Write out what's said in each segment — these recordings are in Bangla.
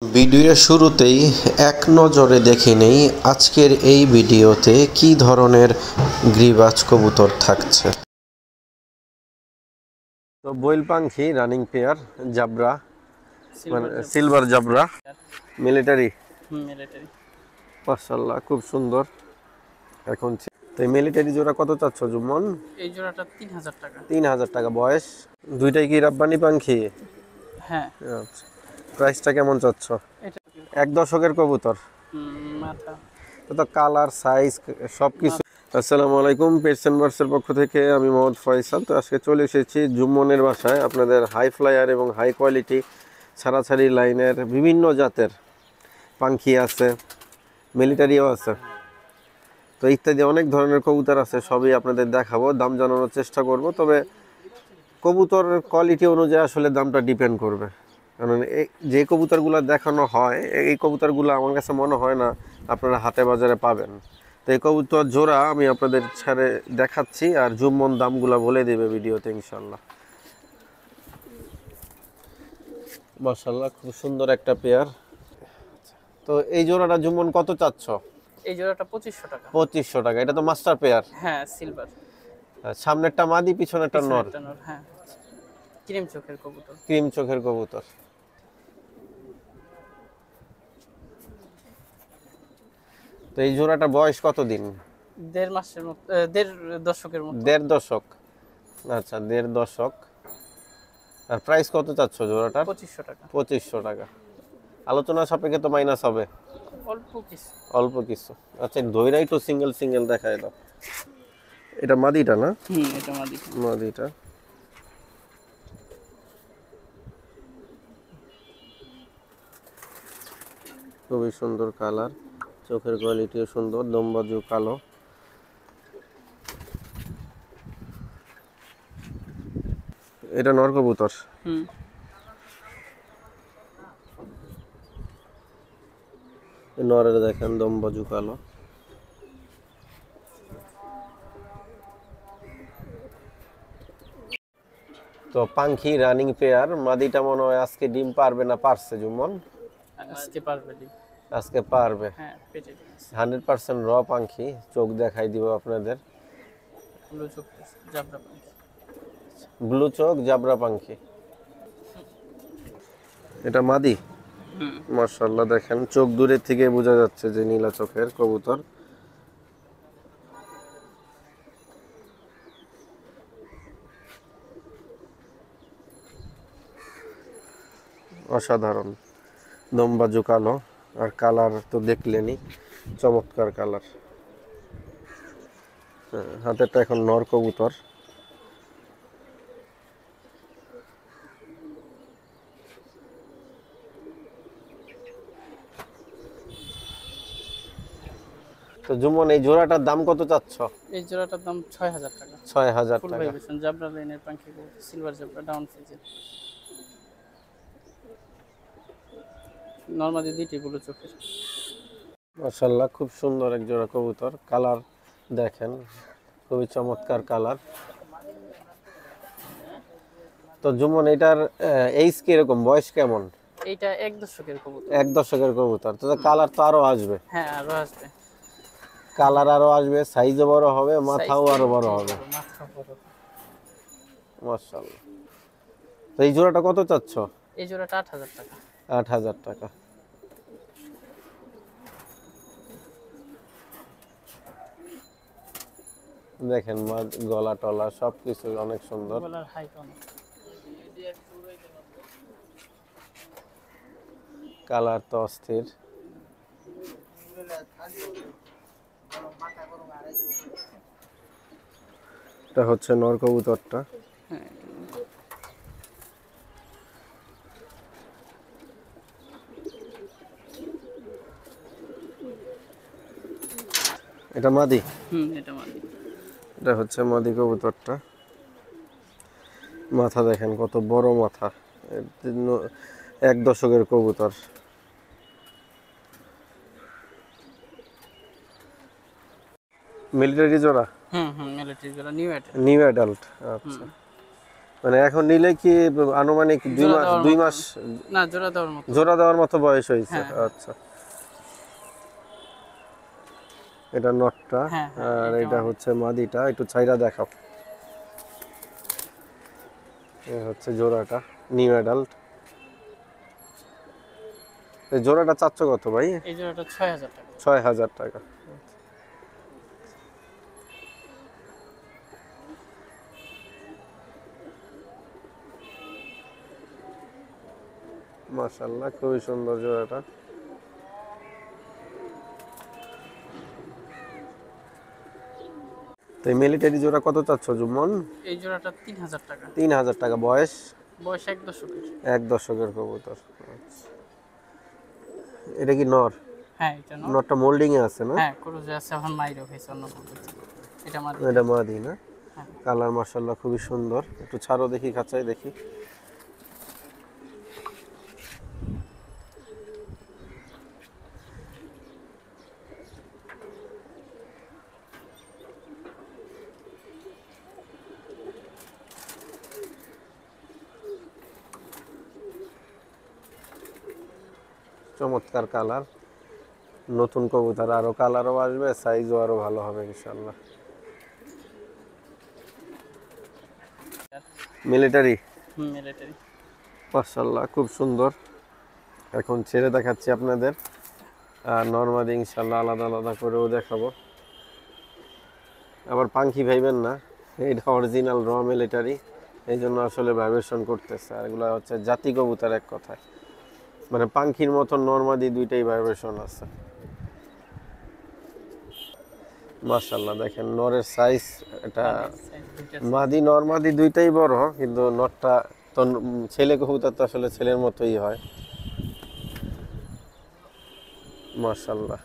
ভিডিওর শুরুতেই এক নজরে দেখে নেই আজকের এই ভিডিওতে কি ধরনের গ্রিবাজ কবুতর থাকছে। তো বৈল পাখি রানিং পেয়ার জাবরা, মানে সিলভার জাবরা মিলিটারি। মাশাআল্লাহ খুব সুন্দর। এখন তো এই মিলিটারি জোড়া কত চাচ্ছ জুমন? এই জোড়াটা 3000 টাকা। 3000 টাকা। বয়স দুইটাই কি রাব্বানি পাখি? হ্যাঁ। আচ্ছা, প্রাইসটা কেমন চাচ্ছ? এটা এক দশকের কবুতর। মাথা তো কালার সাইজ সবকিছু। আসসালামু আলাইকুম, পেটস বার্ডসের পক্ষ থেকে আমি মোহাম্মদ ফয়সাল। তো আজকে চলে এসেছি জুম্মনের বাসায় আপনাদের হাই ফ্লায়ার এবং হাই কোয়ালিটি ছাড়াছাড়ি লাইনের বিভিন্ন জাতের পাখি আছে, মিলিটারিও আছে, তো ইত্যাদি অনেক ধরনের কবুতর আছে। সবই আপনাদের দেখাবো, দাম জানানোর চেষ্টা করব। তবে কবুতর কোয়ালিটি অনুযায়ী আসলে দামটা ডিপেন্ড করবে, কারণ এই যে কবুতরগুলো দেখানো হয় এই কবুতরগুলো আমার কাছে মনে হয় না আপনারা হাটে বাজারে পাবেন। তো এই কবুতর জোড়া আমি আপনাদের ছাড়ে দেখাচ্ছি, আর জুম্মন দামগুলো বলে দেবে ভিডিওতে ইনশাল্লাহ। মাশাআল্লাহ খুব সুন্দর একটা পেয়ার। তো এই জোড়াটা জুম্মন কত চাচ্ছ? এই জোড়াটা 2500 টাকা। 2500 টাকা। এটা তো মাস্টার পেয়ার। হ্যাঁ, সিলভার। সামনেরটা মাদি, পিছনেরটা নর। হ্যাঁ, ক্রিম চোখের কবুতর। ক্রিম চোখের কবুতর। তো এই জোড়াটা বয়স কত দিন? 1.5 মাসের মতো, 1.5 দশকের মতো। 1.5 দশক। আচ্ছা, 1.5 দশক। আর প্রাইস কত চাচ্ছ জোড়াটার? 2500 টাকা। 2500 টাকা। আলোচনা সাপেক্ষে তো মাইনাস হবে অল্প কিছু। অল্প কিছু। আচ্ছা, দইরাই তো সিঙ্গেল সিঙ্গেল দেখায় দাও। এটা মাদিটা না? এটা মাদি। মাদিটা। খুবই সুন্দর কালার, চোখের কোয়ালিটিও সুন্দর, দমবাজু কালো। এটা নর কবুতর। নরের দেখেন দমবাজু কালো। তো পাখি রানিং পেয়ার, মাদিটা মনে হয় আজকে ডিম পারবে না পারছে জুমন? আজকে পারবে ডিম। আজকে পারবে। হ্যাঁ, পেটে ডিম। 100% র পাখি। চোখ দেখাই দিব আপনাদের। ব্লু চোখ জাবরা পাখি। ব্লু চোখ জাবরা পাখি। এটা মাদি। মাশাআল্লাহ দেখেন চোখ দূরে থেকে বোঝা যাচ্ছে যে নীলা চোখের কবুতর। অসাধারণ দমবাজু কালো। আর কালার তো দেখলেনই, চমৎকার কালার। হাতেরটা এখন নর কবুতর। তো জুমন এই জোড়াটার দাম কত চাচ্ছ? এই জোড়াটার দাম 6000 টাকা। 6000 ফুল টাকা। ভাইব্রেশন জাবরা লাইনের পাখি, সিলভার জাবরা, ডাউন ফেজের। নরমালি দুইটি ব্লু চোখের। মাশাআল্লাহ খুব সুন্দর এক জোড়া কবুতর। কালার দেখেন, খুবই চমৎকার কালার। তো জুমন এটার এইজ কি রকম, বয়স কেমন? এইটা 1 দশকের কবুতর। 1 দশকের কবুতর। তো কালার তো আরো আসবে। হ্যাঁ, আরো আসবে। কালার আরো আসবে, সাইজও বড় হবে, মাথাও আরো বড় হবে। মাথা বড়। মাশাআল্লাহ। তো এই জোড়াটা কত চাচ্ছ? এই জোড়াটা 8000 টাকা। 8000 টাকা। দেখেন গলা টলা সবকিছু অনেক সুন্দর। গলার হাইট অনেক। কালার তো অস্থির। এটা হচ্ছে নর কবুতরটা। এটা মাদি। এটা মাদি। এটা হচ্ছে মাদি কবুতরটা। মাথা দেখেন কত বড় মাথা। 1 দশকের কবুতর। মিলিটারি জোড়া। মিলিটারি জোড়া, নিউ অ্যাডাল্ট। New adult. আচ্ছা, মানে এখন নিলে কি আনুমানিক জোড়া দেওয়ার 2 মতো। মাস না, জোড়া দেওয়ার মতো। জোড়া দেওয়ার মতো বয়স হয়েছে? হ্যাঁ, হ্যাঁ। আচ্ছা, এটা নটটা হ্যাঁ, হ্যাঁ, আর এটা এটা মানে হচ্ছে মাদিটা, একটু ছাইরা দেখাও। এই হচ্ছে জোড়াটা, নিউ অ্যাডাল্ট। এই জোড়াটা চাচ্ছ কত ভাই? এই জোড়াটা ৬,০০০ টাকা। 6,000 টাকা। মাশাআল্লাহ, খুবই সুন্দর জোড়াটা। তো এই মিলিটারি জোড়া কত চাচ্ছ জুমন? এই জোড়াটা ৩,০০০ টাকা। 3,000 টাকা। বয়স? বয়স ১ দশকের। 1 দশকের কবুতর। আচ্ছা। এটা কি নর? হ্যাঁ, এটা নর। নরটা মোল্ডিং এ আছে না? হ্যাঁ, ক্রুজে আছে, এখন মাইরও খাইছে অন্য পদ্ধতি। এটা মাদি। এটা মাদি না? হ্যাঁ। কালার মাশাআল্লাহ খুবই সুন্দর। একটু ছাড়ো দেখি, খাঁচায় দেখি। চমৎকার কালার, নতুন কবুতর, আরো কালারও আসবে, সাইজও আরো ভালো হবে ইনশাআল্লাহ। মিলিটারি? মিলিটারি। মাশাআল্লাহ খুব সুন্দর। এখন ছেড়ে দেখাচ্ছি আপনাদের, আর নরমাদি ইনশাআল্লাহ আলাদা আলাদা করেও দেখাবো। আবার পাঙ্খি ভাইবেন না, এটা অরিজিনাল র মিলিটারি, এই জন্য আসলে ভাইব্রেশন করতেছে। আর এগুলো হচ্ছে জাতি কবুতর এক কথায়, মানে পাঙ্খির মতন নরমাদি দুইটাই ভাইব্রেশন আছে। মাশাআল্লাহ দেখেন নরের সাইজ, এটা মাদি নরমাদি দুইটাই বড়, কিন্তু নরটা তো ছেলে কবুতর তো আসলে ছেলের মতোই হয়। মাশাআল্লাহ।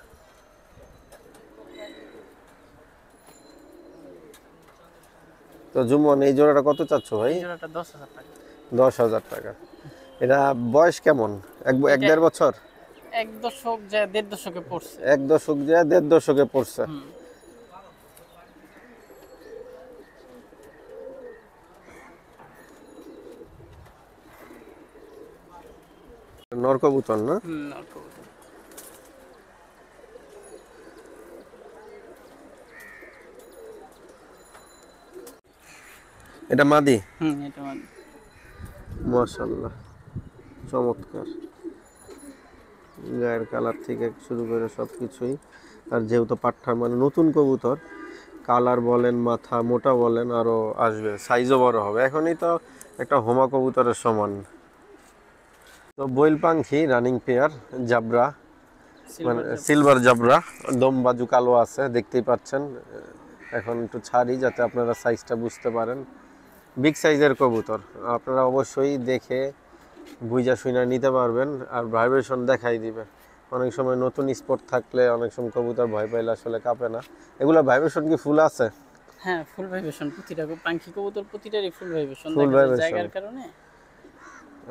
তো জুমন এই জোড়াটা কত চাচ্ছ ভাই? এই জোড়াটা ১০,০০০ টাকা। 10,000 টাকা। এটা বয়স কেমন? এক দেড় বছর? ১ দশক যে ১.৫ দশকে পড়ছে। 1 দশক যে 1.5 দশকে পড়ছে। হুম। নর কবুতর না? হুম, নর কবুতর। এটা মাদি? হুম, এটা মাদি। মাশাআল্লাহ চমৎকার, গায়ের কালার থেকে শুরু করে সব কিছুই। আর যেহেতু পাঠা মানে নতুন কবুতর, কালার বলেন, মাথা মোটা বলেন, আরও আসবে, সাইজও বড় হবে। এখনই তো একটা হোমা কবুতরের সমান। তো বইল পাখি রানিং পেয়ার, জাবরা, মানে সিলভার সিলভার জাবরা, দম বাজু কালো আছে দেখতেই পাচ্ছেন। এখন একটু ছাড়ি যাতে আপনারা সাইজটা বুঝতে পারেন। বিগ সাইজের কবুতর, আপনারা অবশ্যই দেখে বুঝা শুনা নিতে পারবেন, আর ভাইব্রেশন দেখাই দিবে। অনেক সময় নতুন স্পট থাকলে অনেক সময় কবুতর ভয় পাইলে আসলে কাঁপে না। এগুলো ভাইব্রেশন কি ফুল আছে? হ্যাঁ, ফুল ভাইব্রেশন প্রতিটা পাখি কবুতর প্রতিটারই ফুল ভাইব্রেশন, ফুল দেখা যায় ভাইব্রেশন। জায়গার কারণে।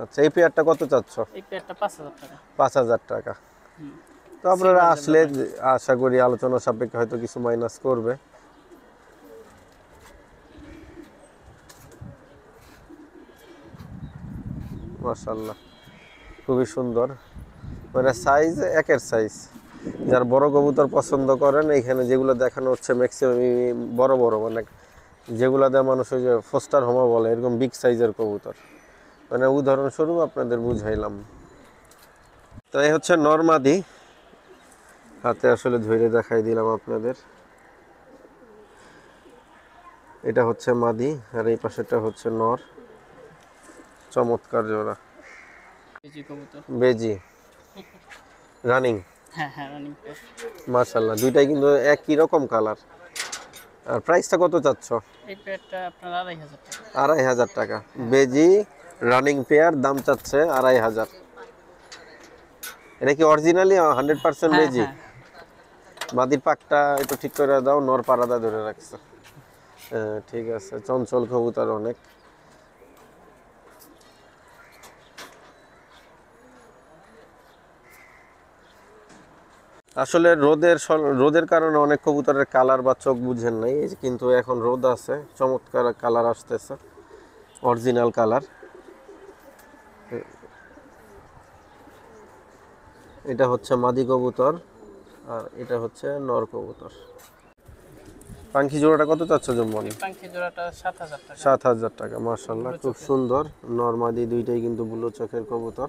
আচ্ছা, এই পেয়ারটা কত চাচ্ছ? এই পেয়ারটা ৫,০০০ টাকা। 5,000 টাকা। হুম। তো আপনারা Silver আসলে Zebra আশা করি আলোচনা সাপেক্ষে হয়তো কিছু মাইনাস করবে। মাশাআল্লাহ খুবই সুন্দর, মানে সাইজ একের সাইজ। যার বড় কবুতর পছন্দ করেন, এইখানে যেগুলো দেখানো হচ্ছে ম্যাক্সিমাম বড় বড়, মানে যেগুলো দেয় মানুষ ওই যে ফোস্টার হোমা বলে, এরকম বিগ সাইজের কবুতর, মানে উদাহরণস্বরূপ আপনাদের বুঝাইলাম। তো এই হচ্ছে নরমাদি, হাতে আসলে ধরে দেখাই দিলাম আপনাদের। এটা হচ্ছে মাদি, আর এই পাশেটা হচ্ছে নর। চমৎকার জোড়া, বেজি কবুতর। বেজি রানিং। হ্যাঁ, হ্যাঁ, রানিং পেয়ার। মাশাআল্লাহ দুইটাই কিন্তু একই রকম কালার। আর প্রাইসটা কত চাচ্ছ? এই পেয়ারটা আপনার ২,৫০০ টাকা। 2,500 টাকা। বেজি রানিং পেয়ার, দাম চাচ্ছে 2,500। এটা কি অরিজিনালি 100% হ্যাঁ, বেজি? হ্যাঁ। মাদির পাকটা একটু ঠিক করে দাও, নর পারাদা ধরে রাখছে। হ্যাঁ ঠিক আছে, চঞ্চল কবুতর অনেক। আসলে রোদের কারণে অনেক কবুতরের কালার বা চোখ বুঝেন নাই, এই যে কিন্তু এখন রোদ আছে, চমৎকার কালার আসতেছে। Original colour. এটা হচ্ছে মাদি কবুতর আর এটা হচ্ছে নর কবুতর। পাখি জোড়াটা কত চাচ্ছ জম্মন? এই পাখি জোড়াটা 7,000 টাকা। 7,000 টাকা। মাশাআল্লাহ, ব্লু খুব চোখের। সুন্দর। নর মাদি দুইটাই কিন্তু ব্লু চোখের কবুতর।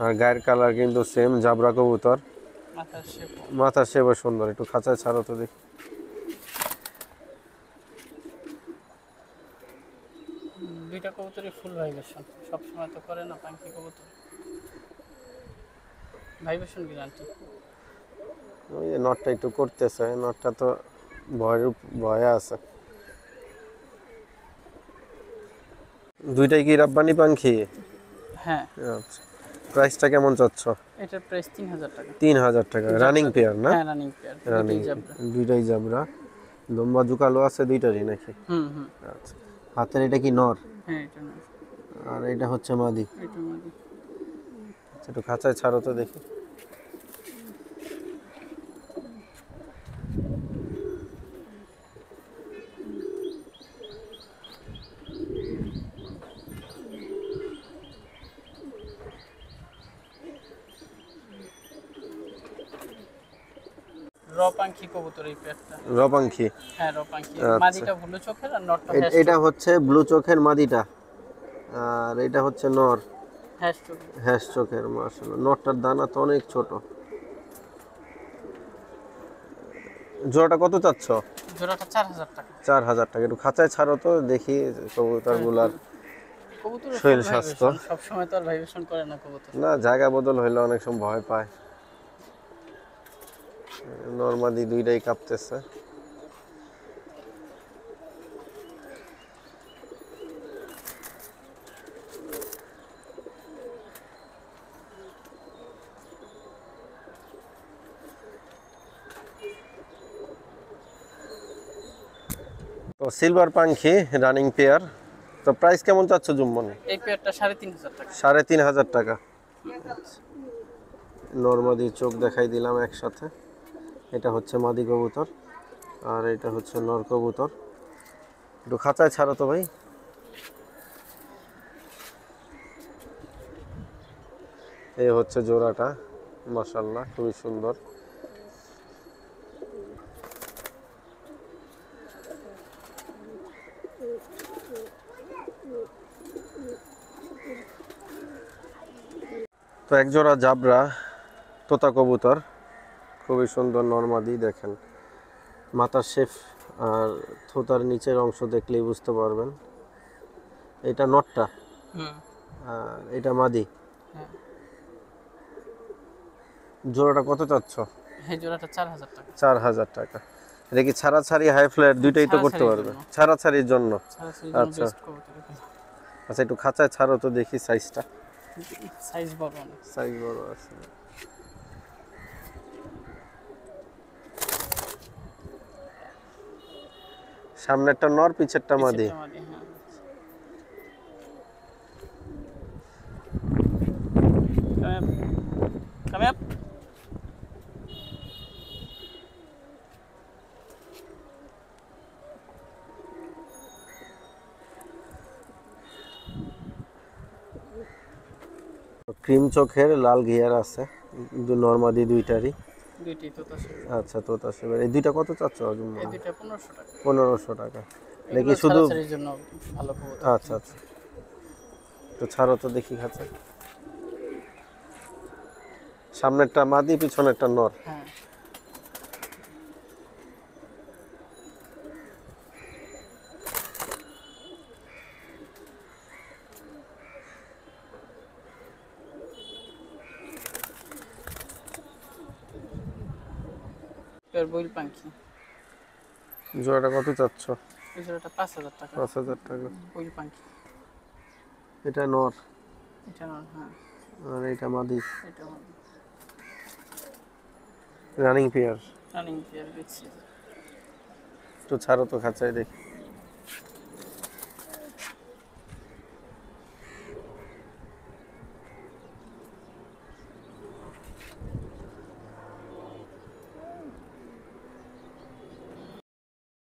আর গায়ের কালার কিন্তু সেম, জাবরা কবুতর। মাথার শেপ। মাথার শেপও সুন্দর। একটু খাঁচায় ছাড়ো তো দেখি। দুইটা কবুতরই ফুল ভাইব্রেশন, সবসময় তো করে না পাখি কবুতর। Vibration guarantee. ওই যে নটটা একটু করতেছে, নটটা তো ভয়ে আছে। দুইটাই কি রাব্বানি পাখি? হ্যাঁ, আচ্ছা, প্রাইসটা কেমন চাচ্ছ? এটার প্রাইস 3,000 টাকা। 3,000 টাকা। রানিং পেয়ার না? হ্যাঁ, রানিং পেয়ার। রানিং, দুটোই জাবরা। দুইটাই জাবরা। লম্বা জুকালো আছে দুইটারই নাকি? হুম হুম। আচ্ছা, হাতের এটা কি নর হ্যাঁ, এটা না, আর এটা হচ্ছে মাদি? এটা মাদি। আচ্ছা, একটু খাঁচায় ছাড়ো তো দেখি। পাখি কবুতর এই পেয়ারটা। রপাঙ্খি। হ্যাঁ, পাখি। আচ্ছা। মাদিটা ব্লু চোখের আর নটটা এটা হচ্ছে ব্লু চোখের মাদিটা আর এটা হচ্ছে নর হ্যাশ চোখের। হ্যাশ চোখের। মাশাআল্লাহ, নটটার দানা তো অনেক ছোট। জোড়াটা কত চাচ্ছ? জোড়াটা 4,000 টাকা। 4,000 টাকা। একটু খাঁচায় ছাড়ো তো দেখি কবুতর গুলার কবুতরের শরীর ফুল স্বাস্থ্য। ভাইব্রেশন, সব সময় তো আর ভাইব্রেশন করে না কবুতর। না, জায়গা বদল হইলে অনেক সময় ভয় পায়। নরমাদি দুইটাই কাঁপতেছে। তো সিলভার পাখি রানিং পেয়ার। তো প্রাইস কেমন চাচ্ছ জুম্মনে? এই পেয়ারটা 3,500 টাকা। 3,500 টাকা। নরমাদি চোখ দেখাই দিলাম একসাথে। এটা হচ্ছে মাদি কবুতর আর এটা হচ্ছে নর কবুতর। একটু খাঁচায় ছাড়ো তো ভাই। এই হচ্ছে জোড়াটা। মাশাআল্লাহ, খুবই সুন্দর। তো এক জোড়া জাবরা তোতা কবুতর, খুবই সুন্দর নরমাদি। দেখেন মাথার শেপ আর থোতার নিচের অংশ দেখলেই বুঝতে পারবেন। এটা নটটা হুম। আর এটা মাদি। হ্যাঁ, জোড়াটা কত চাচ্ছ? এই জোড়াটা 4,000 টাকা। 4,000 টাকা। এটা কি ছাড়াছাড়ি হাই ফ্লাইট দুইটাই তো করতে ছাড়াছাড়ির পারবে? জন্য। ছাড়াছাড়ির জন্য। ছাড়াছাড়ির জন্য আচ্ছা বেস্ট কবুতর এগুলো। আচ্ছা, একটু খাঁচায় ছাড়ো তো দেখি সাইজটা। সাইজ বড় অনেক। সাইজ বড় আছে। সামনেরটা নর, পিছেরটা মাদি। পিছেরটা মাদি, হ্যাঁ। Come up. ক্রিম চোখের লাল ঘিয়ার আছে নরমাদি দুইটারই। দুইটি তো তাছে। আচ্ছা, তো এবার এই দুইটা কত চাচ্ছ? এই দুইটা 1500 টাকা। 1500 টাকা। দেখি এগুলো শুধু। ছাড়াছাড়ির জন্য ভালো কবুতর। আচ্ছা আচ্ছা, তো ছাড়ো তো দেখি খাঁচা। সামনেরটা মাদি, পিছনেরটা নর। হ্যাঁ। এর বইল পাখি। জোড়াটা কত চাচ্ছ? এই জোড়াটা 5,000 টাকা। 5,000 টাকা। বইল পাখি। এটা নর এটা না, হ্যাঁ। আর এটা মাদি। এটা মাদি। Running pair. রানিং পেয়ার দেখছি। একটু ছাড়ো তো খাঁচায় দেখি।